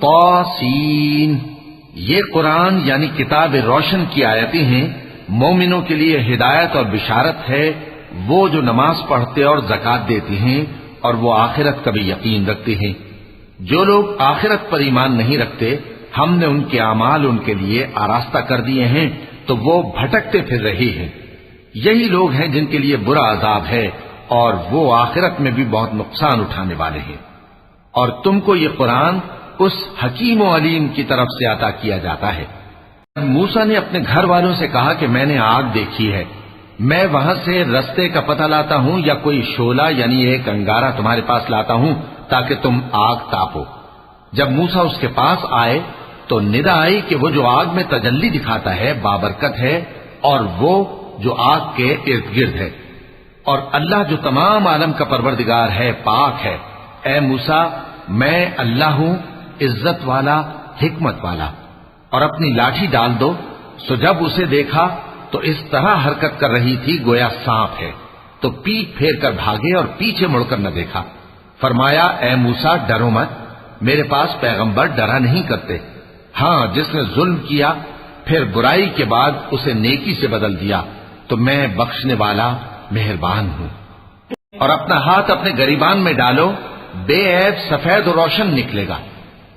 طاسین، یہ قرآن یعنی کتاب روشن کی آیتیں ہیں، مومنوں کے لیے ہدایت اور بشارت ہے، وہ جو نماز پڑھتے اور زکات دیتے ہیں اور وہ آخرت کا بھی یقین رکھتے ہیں۔ جو لوگ آخرت پر ایمان نہیں رکھتے، ہم نے ان کے اعمال ان کے لیے آراستہ کر دیے ہیں تو وہ بھٹکتے پھر رہے ہیں۔ یہی لوگ ہیں جن کے لیے برا عذاب ہے اور وہ آخرت میں بھی بہت نقصان اٹھانے والے ہیں۔ اور تم کو یہ قرآن اس حکیم و علیم کی طرف سے عطا کیا جاتا ہے۔ موسیٰ نے اپنے گھر والوں سے کہا کہ میں نے آگ دیکھی ہے، میں وہاں سے رستے کا پتہ لاتا ہوں یا کوئی شعلہ یعنی ایک انگارہ تمہارے پاس لاتا ہوں تاکہ تم آگ تاپو۔ جب موسیٰ اس کے پاس آئے تو ندا آئی کہ وہ جو آگ میں تجلی دکھاتا ہے بابرکت ہے، اور وہ جو آگ کے ارد گرد ہے، اور اللہ جو تمام عالم کا پروردگار ہے پاک ہے۔ اے موسیٰ، میں اللہ ہوں، عزت والا، حکمت والا، اور اپنی لاٹھی ڈال دو۔ سو جب اسے دیکھا تو اس طرح حرکت کر رہی تھی گویا سانپ ہے، تو پیٹ پھیر کر بھاگے اور پیچھے مڑ کر نہ دیکھا۔ فرمایا اے موسیٰ ڈرو مت، میرے پاس پیغمبر ڈرا نہیں کرتے، ہاں جس نے ظلم کیا پھر برائی کے بعد اسے نیکی سے بدل دیا تو میں بخشنے والا مہربان ہوں۔ اور اپنا ہاتھ اپنے گریبان میں ڈالو، بے عیب سفید و روشن نکلے گا۔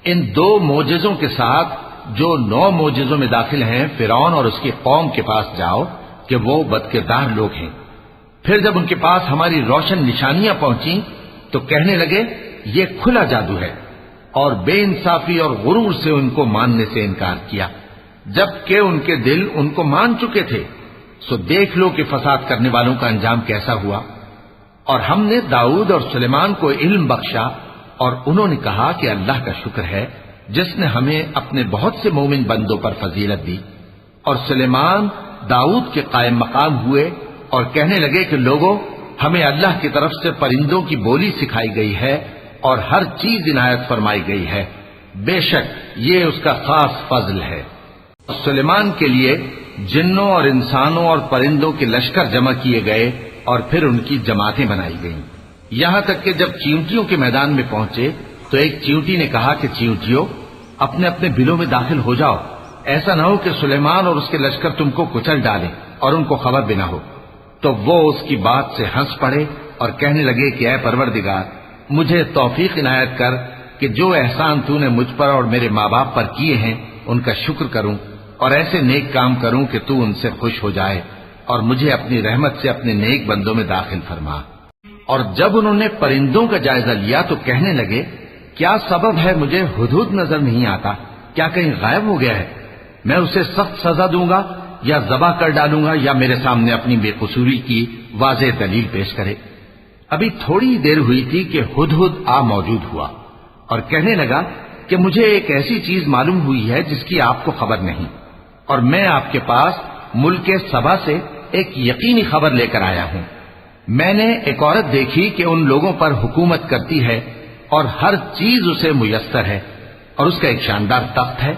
ان دو معجزوں کے ساتھ جو 9 معجزوں میں داخل ہیں فرعون اور اس کی قوم کے پاس جاؤ کہ وہ بدکردار لوگ ہیں۔ پھر جب ان کے پاس ہماری روشن نشانیاں پہنچیں تو کہنے لگے یہ کھلا جادو ہے، اور بے انصافی اور غرور سے ان کو ماننے سے انکار کیا، جبکہ ان کے دل ان کو مان چکے تھے۔ سو دیکھ لو کہ فساد کرنے والوں کا انجام کیسا ہوا۔ اور ہم نے داؤد اور سلیمان کو علم بخشا، اور انہوں نے کہا کہ اللہ کا شکر ہے جس نے ہمیں اپنے بہت سے مومن بندوں پر فضیلت دی۔ اور سلیمان داؤد کے قائم مقام ہوئے اور کہنے لگے کہ لوگوں، ہمیں اللہ کی طرف سے پرندوں کی بولی سکھائی گئی ہے اور ہر چیز عنایت فرمائی گئی ہے، بے شک یہ اس کا خاص فضل ہے۔ سلیمان کے لیے جنوں اور انسانوں اور پرندوں کے لشکر جمع کیے گئے اور پھر ان کی جماعتیں بنائی گئیں، یہاں تک کہ جب چیونٹیوں کے میدان میں پہنچے تو ایک چیونٹی نے کہا کہ چیونٹیوں اپنے اپنے بلوں میں داخل ہو جاؤ، ایسا نہ ہو کہ سلیمان اور اس کے لشکر تم کو کچل ڈالیں اور ان کو خبر بھی نہ ہو۔ تو وہ اس کی بات سے ہنس پڑے اور کہنے لگے کہ اے پروردگار، مجھے توفیق عنایت کر کہ جو احسان تو نے مجھ پر اور میرے ماں باپ پر کیے ہیں ان کا شکر کروں اور ایسے نیک کام کروں کہ تو ان سے خوش ہو جائے، اور مجھے اپنی رحمت سے اپنے نیک بندوں میں داخل فرما۔ اور جب انہوں نے پرندوں کا جائزہ لیا تو کہنے لگے کیا سبب ہے مجھے ہدہد نظر نہیں آتا، کیا کہیں غائب ہو گیا ہے؟ میں اسے سخت سزا دوں گا یا ذبح کر ڈالوں گا یا میرے سامنے اپنی بے قصوری کی واضح دلیل پیش کرے۔ ابھی تھوڑی دیر ہوئی تھی کہ ہدہد آ موجود ہوا اور کہنے لگا کہ مجھے ایک ایسی چیز معلوم ہوئی ہے جس کی آپ کو خبر نہیں، اور میں آپ کے پاس ملک سبا سے ایک یقینی خبر لے کر آیا ہوں۔ میں نے ایک عورت دیکھی کہ ان لوگوں پر حکومت کرتی ہے اور ہر چیز اسے میسر ہے، اور اس کا ایک شاندار تخت ہے۔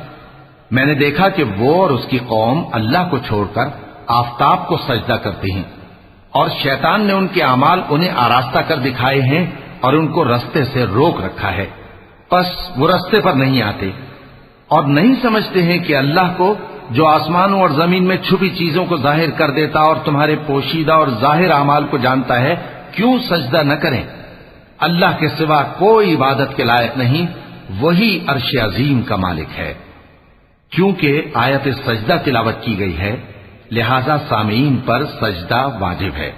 میں نے دیکھا کہ وہ اور اس کی قوم اللہ کو چھوڑ کر آفتاب کو سجدہ کرتے ہیں، اور شیطان نے ان کے اعمال انہیں آراستہ کر دکھائے ہیں اور ان کو رستے سے روک رکھا ہے، پس وہ رستے پر نہیں آتے اور نہیں سمجھتے ہیں کہ اللہ کو جو آسمانوں اور زمین میں چھپی چیزوں کو ظاہر کر دیتا اور تمہارے پوشیدہ اور ظاہر اعمال کو جانتا ہے، کیوں سجدہ نہ کریں؟ اللہ کے سوا کوئی عبادت کے لائق نہیں، وہی عرش عظیم کا مالک ہے۔ کیونکہ آیت سجدہ تلاوت کی گئی ہے لہذا سامعین پر سجدہ واجب ہے۔